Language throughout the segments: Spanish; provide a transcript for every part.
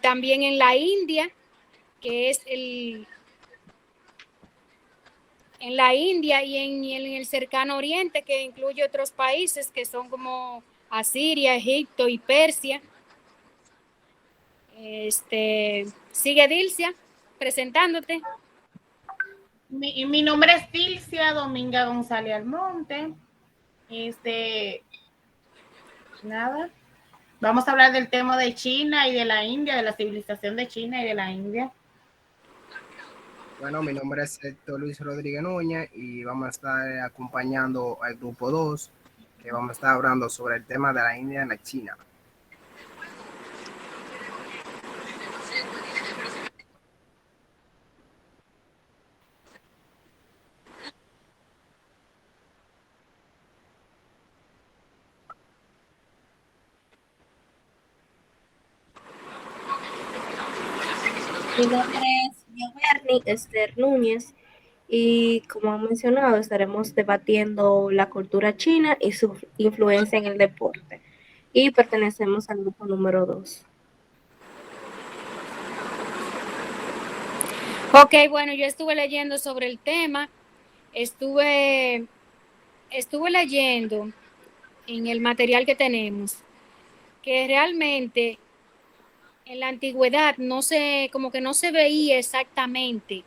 también en la India, que es en la India y en el cercano oriente, que incluye otros países que son como Asiria, Egipto y Persia. Sigue Dilcia presentándote. Mi nombre es Dilcia Dominga González Almonte. Nada. Vamos a hablar del tema de China y de la India, de la civilización de China y de la India. Bueno, mi nombre es Héctor Luis Rodríguez Núñez y vamos a estar acompañando al grupo 2, que vamos a estar hablando sobre el tema de la India y la China. Mi nombre es Yoberni Esther Núñez y como han mencionado estaremos debatiendo la cultura china y su influencia en el deporte y pertenecemos al grupo número 2. Ok, bueno, yo estuve leyendo sobre el tema, estuve leyendo en el material que tenemos que realmente en la antigüedad como que no se veía exactamente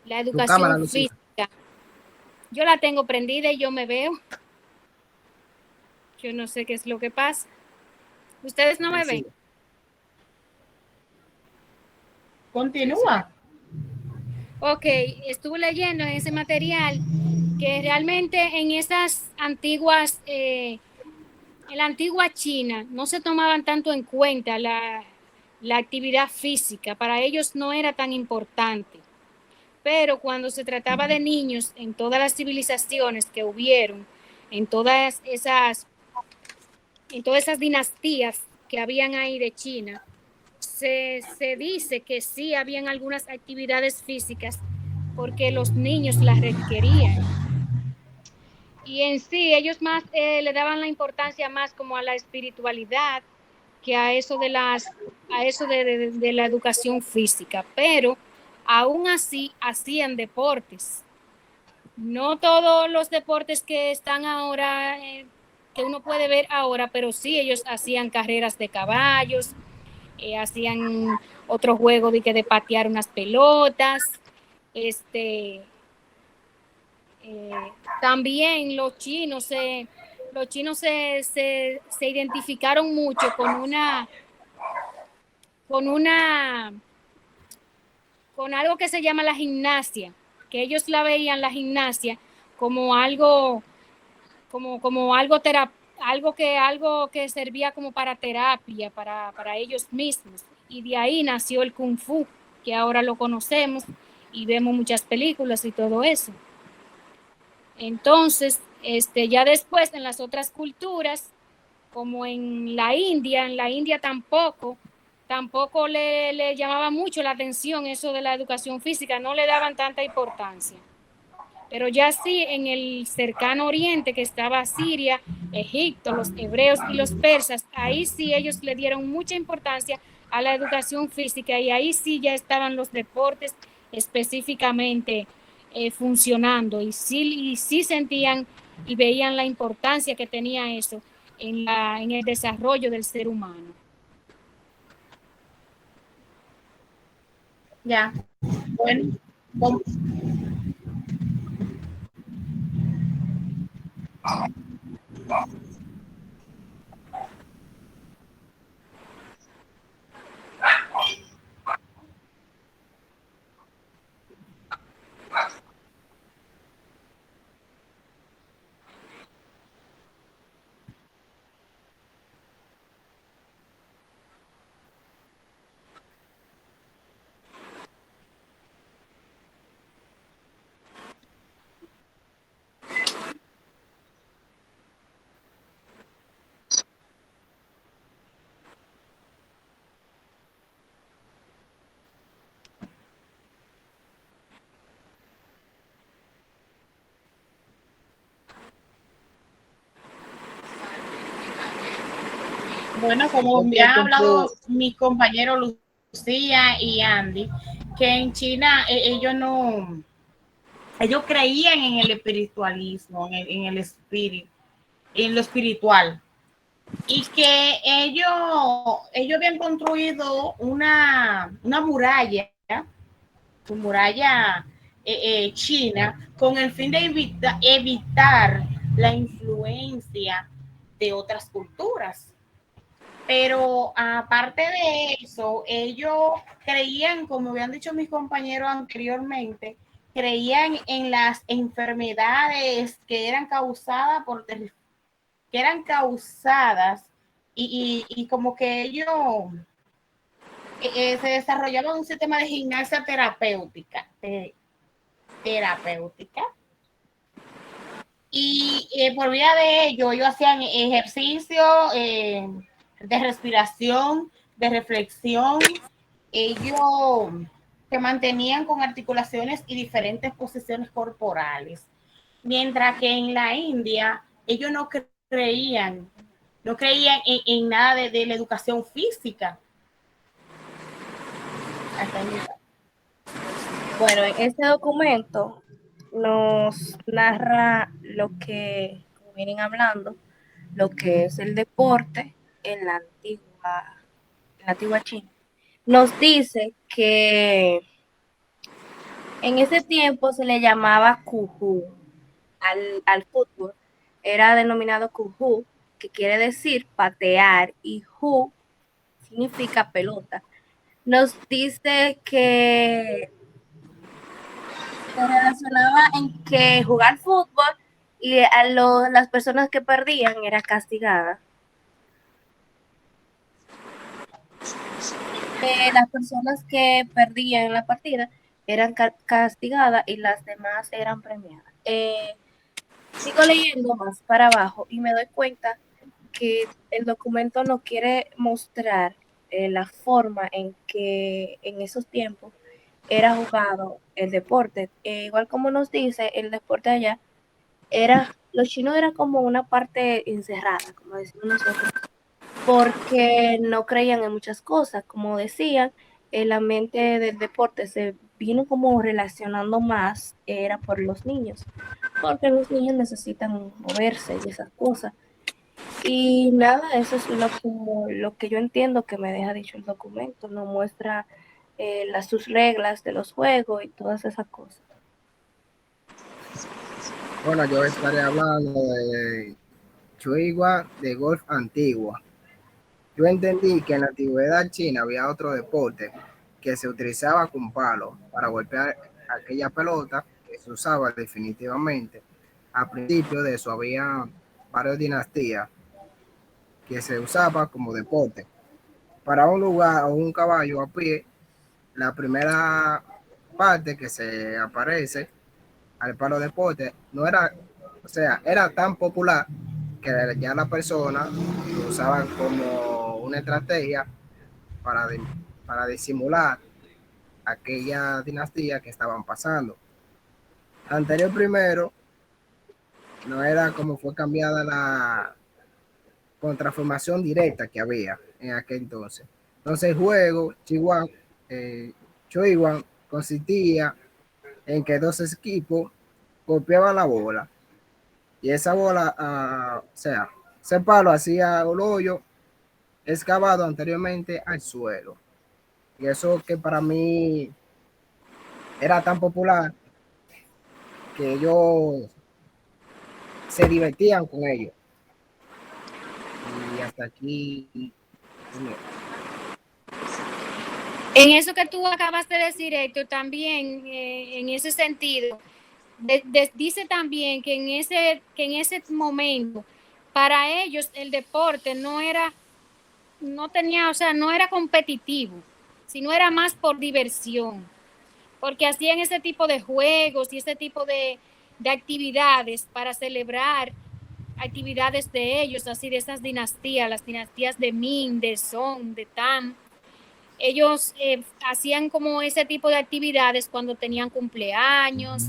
la educación física. Yo la tengo prendida y yo me veo. Yo no sé qué es lo que pasa. ¿Ustedes no me ven? Continúa. Ok, estuve leyendo en ese material que realmente en esas antiguas, en la antigua China no se tomaban tanto en cuenta la actividad física, para ellos no era tan importante. Pero cuando se trataba de niños en todas las civilizaciones que hubieron, en todas esas dinastías que habían ahí de China, se dice que sí habían algunas actividades físicas porque los niños las requerían. Y en sí, ellos más le daban la importancia más como a la espiritualidad que a eso de la educación física. Pero aún así hacían deportes. No todos los deportes que están ahora, que uno puede ver ahora, pero sí ellos hacían carreras de caballos, hacían otro juego de patear unas pelotas. También los chinos se identificaron mucho con algo que se llama la gimnasia, que ellos la veían la gimnasia como algo algo que servía como para terapia para ellos mismos, y de ahí nació el kung fu, que ahora lo conocemos y vemos muchas películas y todo eso. Entonces, ya después en las otras culturas, como en la India tampoco le llamaba mucho la atención eso de la educación física, no le daban tanta importancia. Pero ya sí en el cercano oriente, que estaba Siria, Egipto, los hebreos y los persas, ahí sí ellos le dieron mucha importancia a la educación física y ahí sí ya estaban los deportes específicamente funcionando y sí sentían y veían la importancia que tenía eso en el desarrollo del ser humano. Ya, bueno. Bueno, como me han hablado mis compañeros Lucía y Andy, que en China ellos no, ellos creían en el espiritualismo, en el espíritu, en lo espiritual, y que ellos habían construido una muralla, su muralla china, con el fin de evitar la influencia de otras culturas. Pero aparte de eso, ellos creían, como habían dicho mis compañeros anteriormente, creían en las enfermedades que eran causadas y como que ellos se desarrollaba un sistema de gimnasia terapéutica y por vía de ello ellos hacían ejercicio de respiración, de reflexión. Ellos se mantenían con articulaciones y diferentes posiciones corporales, mientras que en la India ellos no creían en nada de la educación física. Bueno, en este documento nos narra lo que, como vienen hablando, lo que es el deporte en la antigua China. Nos dice que en ese tiempo se le llamaba Kuhu al fútbol, era denominado Kuhu, que quiere decir patear, y Hu significa pelota. Nos dice que se relacionaba en que jugar fútbol y las personas que perdían era castigada. Las personas que perdían en la partida eran castigadas y las demás eran premiadas. Sigo leyendo más para abajo y me doy cuenta que el documento no quiere mostrar la forma en que en esos tiempos era jugado el deporte. Igual como nos dice, el deporte allá los chinos eran como una parte encerrada, como decimos nosotros, porque no creían en muchas cosas. Como decían, la mente del deporte se vino como relacionando más, era por los niños, porque los niños necesitan moverse y esas cosas. Y nada, eso es lo que yo entiendo que me deja dicho el documento, no muestra sus reglas de los juegos y todas esas cosas. Bueno, yo estaré hablando de Chuigua de golf antigua. Yo entendí que en la antigüedad china había otro deporte que se utilizaba con palos para golpear aquella pelota que se usaba definitivamente. A principio de eso había varias dinastías que se usaba como deporte. Para un lugar o un caballo a pie, la primera parte que se aparece al palo deporte no era, o sea, era tan popular que ya la persona lo usaban como una estrategia para, para disimular aquella dinastía que estaban pasando. Anterior primero, no era como fue cambiada la contraformación directa que había en aquel entonces. Entonces el juego Choiwan consistía en que dos equipos golpeaban la bola y esa bola, o sea, ese palo hacía un hoyo excavado anteriormente al suelo. Y eso que para mí era tan popular que ellos se divertían con ellos. Y hasta aquí. En eso que tú acabas de decir, Héctor, también en ese sentido, dice también que en ese momento, para ellos el deporte no era competitivo, sino era más por diversión, porque hacían ese tipo de juegos y ese tipo de actividades para celebrar actividades de ellos, así de esas dinastías, las dinastías de Ming, de Song, de Tang. Ellos hacían como ese tipo de actividades cuando tenían cumpleaños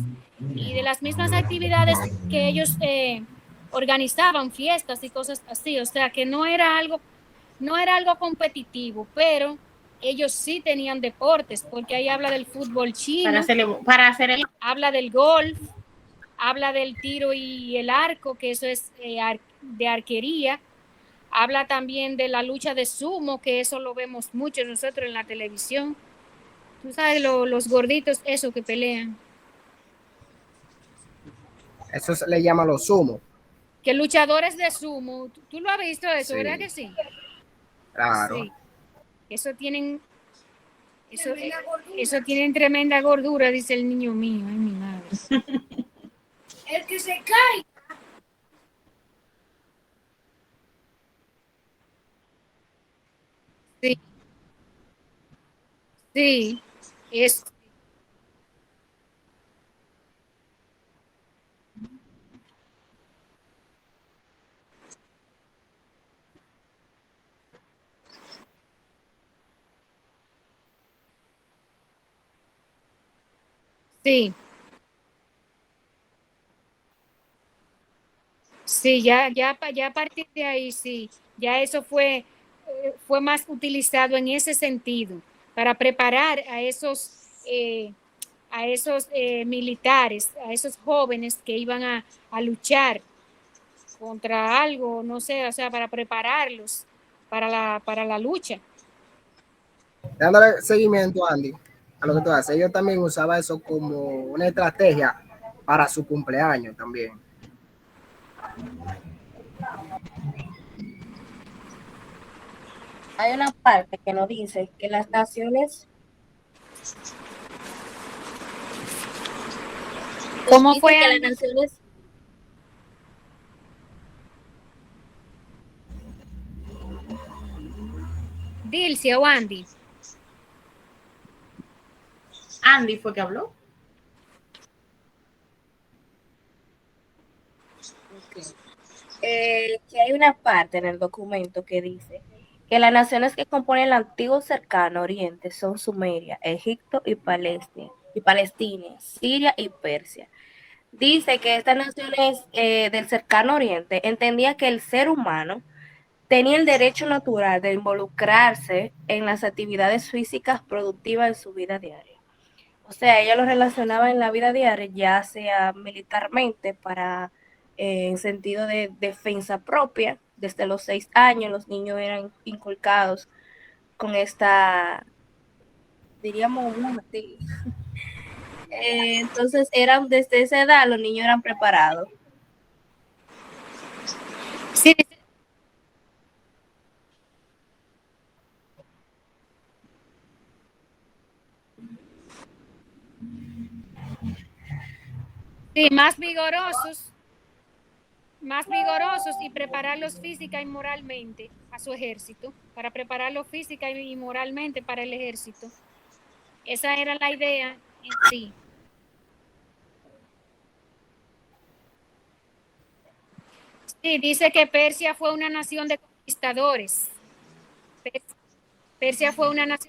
y de las mismas actividades que ellos organizaban, fiestas y cosas así. O sea, que no era algo no era algo competitivo, pero ellos sí tenían deportes, porque ahí habla del fútbol chino, habla del golf, habla del tiro y el arco, que eso es de arquería, habla también de la lucha de sumo, que eso lo vemos mucho nosotros en la televisión. Tú sabes, los gorditos, eso que pelean. Eso se le llama los sumos. Que luchadores de sumo, tú lo has visto eso, Sí. ¿verdad que sí? Claro. Sí. Eso tienen tremenda gordura, dice el niño mío. Ay, mi madre. El que se cae. Sí, sí, es. Sí, sí, ya a partir de ahí, sí, ya eso fue más utilizado en ese sentido, para preparar a esos militares, a esos jóvenes que iban a luchar contra algo, no sé, o sea, para prepararlos para la lucha. Dándole seguimiento, Andy, a lo que tú haces, ellos también usaban eso como una estrategia para su cumpleaños también. Hay una parte que nos dice que las naciones... ¿Cómo fue, que Andy? las naciones... Dilcia o Andy. Andy fue que habló. Okay. Que hay una parte en el documento que dice que las naciones que componen el antiguo cercano oriente son Sumeria, Egipto y Palestina, Siria y Persia. Dice que estas naciones del cercano oriente entendían que el ser humano tenía el derecho natural de involucrarse en las actividades físicas productivas en su vida diaria. O sea, ella lo relacionaba en la vida diaria, ya sea militarmente, en sentido de defensa propia. Desde los 6 años los niños eran inculcados con esta, diríamos, entonces desde esa edad los niños eran preparados. Sí. Sí, más vigorosos y prepararlos física y moralmente a su ejército, para prepararlos física y moralmente para el ejército. Esa era la idea en sí. Sí, dice que Persia fue una nación de conquistadores. Persia fue una nación